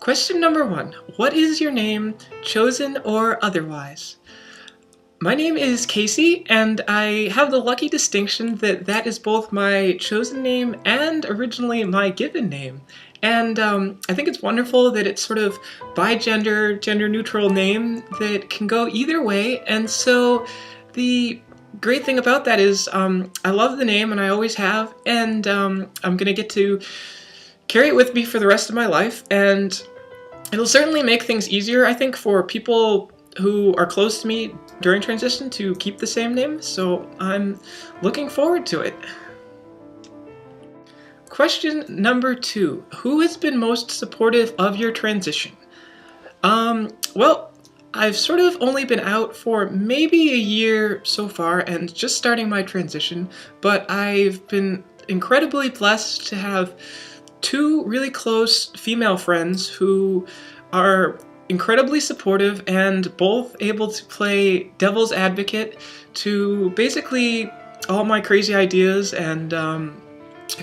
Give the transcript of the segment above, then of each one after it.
Question number 1. What is your name, chosen or otherwise? My name is Kayci, and I have the lucky distinction that that is both my chosen name and originally my given name. And I think it's wonderful that it's sort of bi-gender, gender-neutral name that can go either way. And so the great thing about that is I love the name, and I always have, and I'm going to get to carry it with me for the rest of my life. And it'll certainly make things easier, I think, for people who are close to me during transition to keep the same name, so I'm looking forward to it. Question number 2. Who has been most supportive of your transition? Well, I've sort of only been out for maybe a year so far and just starting my transition, but I've been incredibly blessed to have 2 really close female friends who are incredibly supportive and both able to play devil's advocate to basically all my crazy ideas and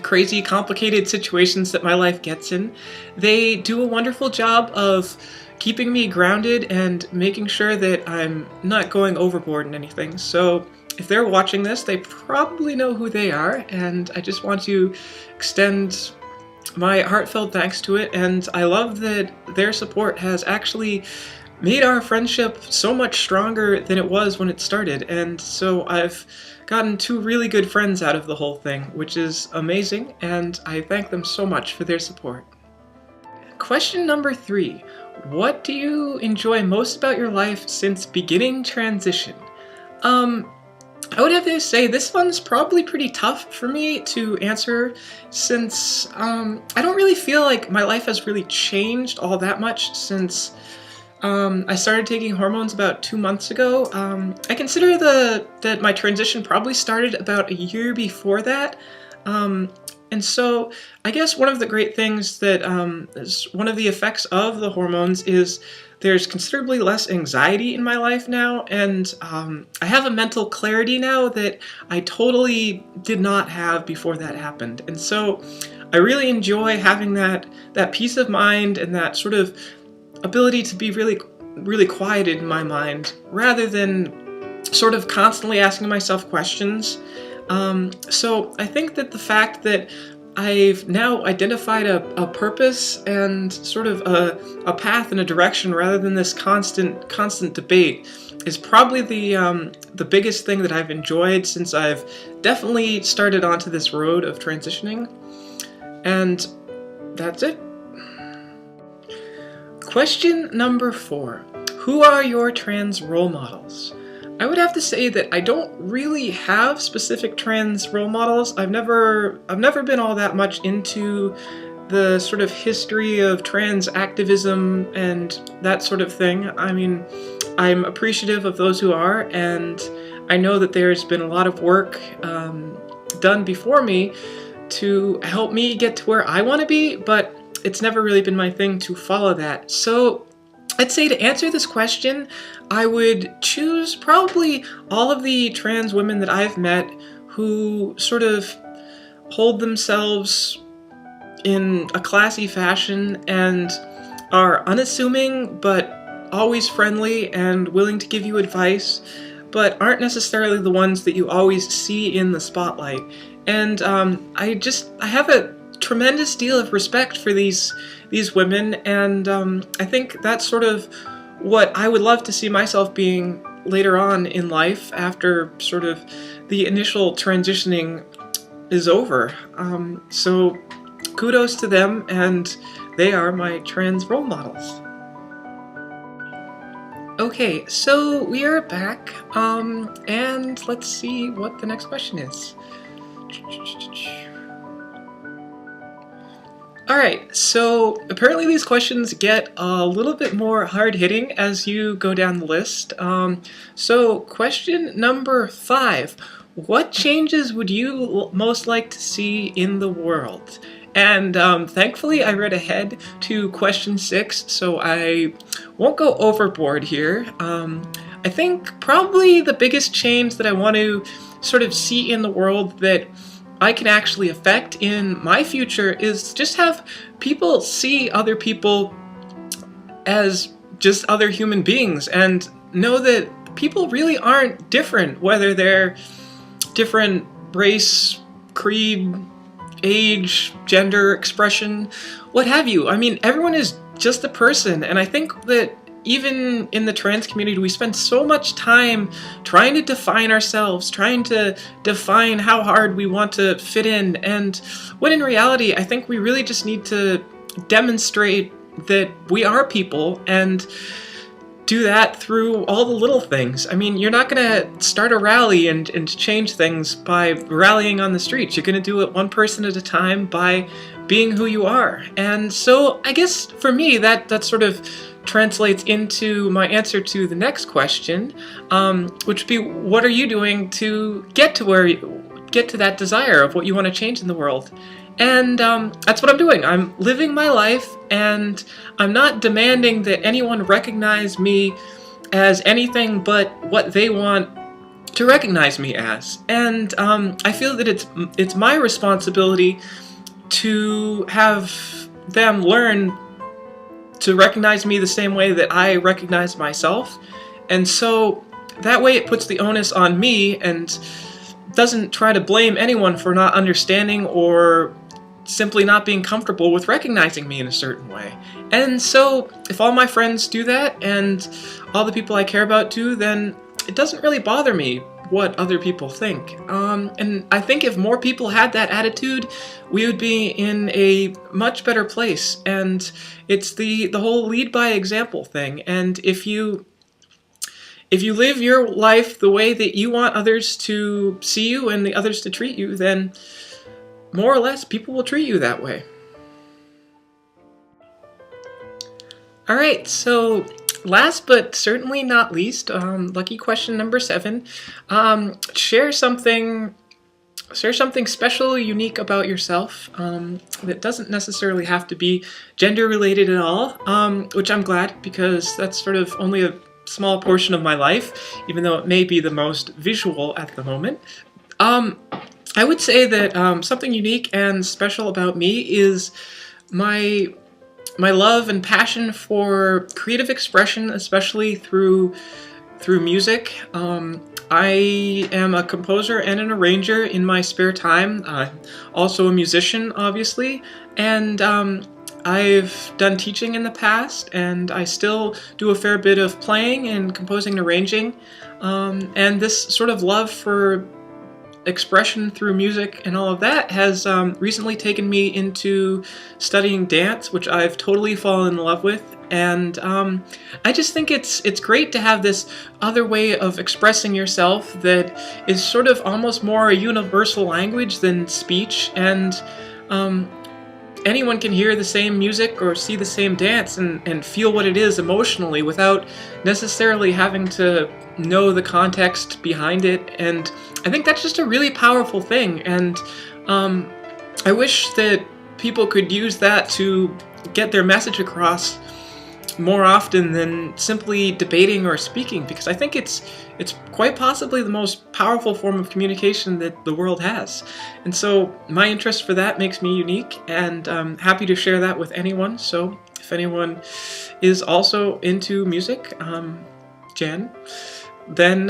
crazy complicated situations that my life gets in. They do a wonderful job of keeping me grounded and making sure that I'm not going overboard in anything. So if they're watching this, they probably know who they are, and I just want to extend my heartfelt thanks to it. And I love that their support has actually made our friendship so much stronger than it was when it started. And so I've gotten 2 really good friends out of the whole thing, which is amazing, and I thank them so much for their support. Question number 3. What do you enjoy most about your life since beginning transition? I would have to say this one's probably pretty tough for me to answer since I don't really feel like my life has really changed all that much since I started taking hormones about 2 months ago. I consider that my transition probably started about a year before that. And so I guess one of the great things that is one of the effects of the hormones is there's considerably less anxiety in my life now, and I have a mental clarity now that I totally did not have before that happened. And so I really enjoy having that peace of mind and that sort of ability to be really quieted in my mind rather than sort of constantly asking myself questions. So I think that the fact that I've now identified a purpose and sort of a path and a direction rather than this constant debate is probably the biggest thing that I've enjoyed since I've definitely started onto this road of transitioning. And that's it. Question number 4. Who are your trans role models? I would have to say that I don't really have specific trans role models. I've never been all that much into the sort of history of trans activism and that sort of thing. I mean, I'm appreciative of those who are, and I know that there's been a lot of work done before me to help me get to where I want to be, but it's never really been my thing to follow that. So I'd say to answer this question, I would choose probably all of the trans women that I've met who sort of hold themselves in a classy fashion and are unassuming but always friendly and willing to give you advice, but aren't necessarily the ones that you always see in the spotlight. And I have a tremendous deal of respect for these women, and I think that's sort of what I would love to see myself being later on in life after sort of the initial transitioning is over. So kudos to them, and they are my trans role models. Okay, so we are back, and let's see what the next question is. Alright, so apparently these questions get a little bit more hard-hitting as you go down the list. So question number 5. What changes would you most like to see in the world? And thankfully I read ahead to question 6, so I won't go overboard here. I think probably the biggest change that I want to sort of see in the world that I can actually affect in my future is just have people see other people as just other human beings and know that people really aren't different, whether they're different race, creed, age, gender, expression, what have you. I mean, everyone is just a person, and I think that even in the trans community, we spend so much time trying to define ourselves, trying to define how hard we want to fit in, and when in reality, I think we really just need to demonstrate that we are people and do that through all the little things. I mean, you're not going to start a rally and change things by rallying on the streets. You're going to do it one person at a time by being who you are. And so I guess for me, that sort of translates into my answer to the next question, which would be, what are you doing to get to that desire of what you want to change in the world? And that's what I'm doing. I'm living my life, and I'm not demanding that anyone recognize me as anything but what they want to recognize me as. And I feel that it's my responsibility to have them learn to recognize me the same way that I recognize myself. And so that way it puts the onus on me and doesn't try to blame anyone for not understanding or simply not being comfortable with recognizing me in a certain way. And so if all my friends do that and all the people I care about do, then it doesn't really bother me what other people think. And I think if more people had that attitude, we would be in a much better place. And it's the whole lead by example thing. And if you live your life the way that you want others to see you and the others to treat you, then more or less people will treat you that way. All right, so last but certainly not least, lucky question number 7. Share something special, unique about yourself that doesn't necessarily have to be gender related at all, which I'm glad, because that's sort of only a small portion of my life, even though it may be the most visual at the moment. I would say that something unique and special about me is my love and passion for creative expression, especially through music. I am a composer and an arranger in my spare time. Also a musician, obviously, and I've done teaching in the past, and I still do a fair bit of playing and composing and arranging. And this sort of love for expression through music and all of that has recently taken me into studying dance, which I've totally fallen in love with. And I just think it's great to have this other way of expressing yourself that is sort of almost more a universal language than speech. And anyone can hear the same music or see the same dance and feel what it is emotionally without necessarily having to know the context behind it. And I think that's just a really powerful thing. And I wish that people could use that to get their message across more often than simply debating or speaking, because I think it's quite possibly the most powerful form of communication that the world has. And so my interest for that makes me unique, and I'm happy to share that with anyone. So if anyone is also into music, Jen, then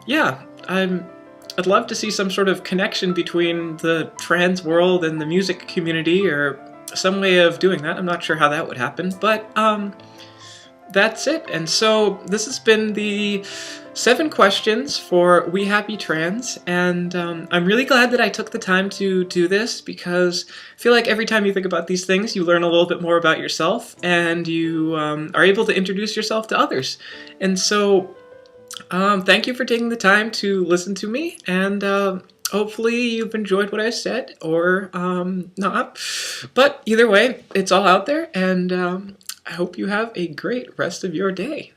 yeah, I'd love to see some sort of connection between the trans world and the music community, or some way of doing that. I'm not sure how that would happen, but that's it. And so this has been the 7 questions for We Happy Trans, and I'm really glad that I took the time to do this, because I feel like every time you think about these things, you learn a little bit more about yourself, and you are able to introduce yourself to others. And so thank you for taking the time to listen to me, and hopefully you've enjoyed what I said, or not. But either way, it's all out there, and I hope you have a great rest of your day.